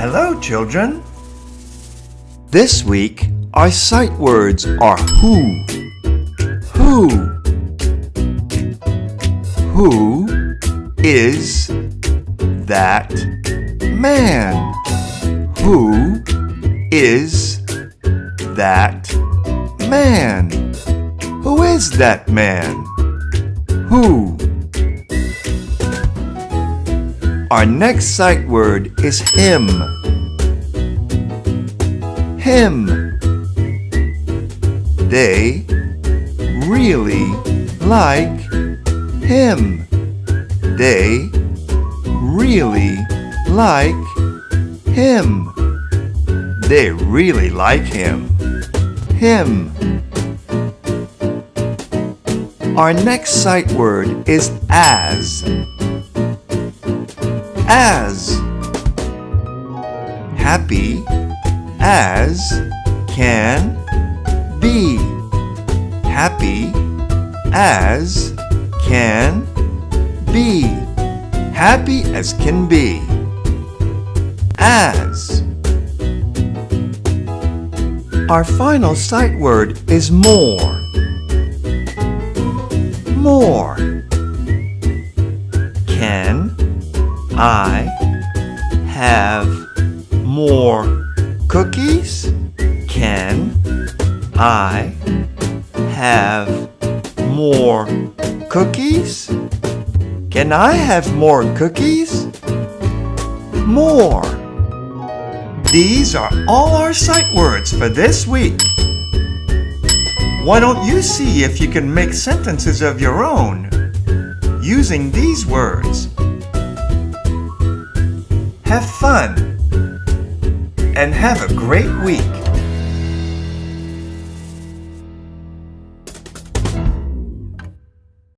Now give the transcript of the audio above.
Hello, children. This week, our sight words are who. Who. Who is that man? Who is that man? Who is that man? Who? Our next sight word is him. Him. They really like him. They really like him. They really like him. Him. Our next sight word is as. As. Happy as can be. Happy as can be. Happy as can be. As. Our final sight word is more. More. Can I have more cookies? Can I have more cookies? Can I have more cookies? More. These are all our sight words for this week. Why don't you see if you can make sentences of your own using these words? Have fun and have a great week.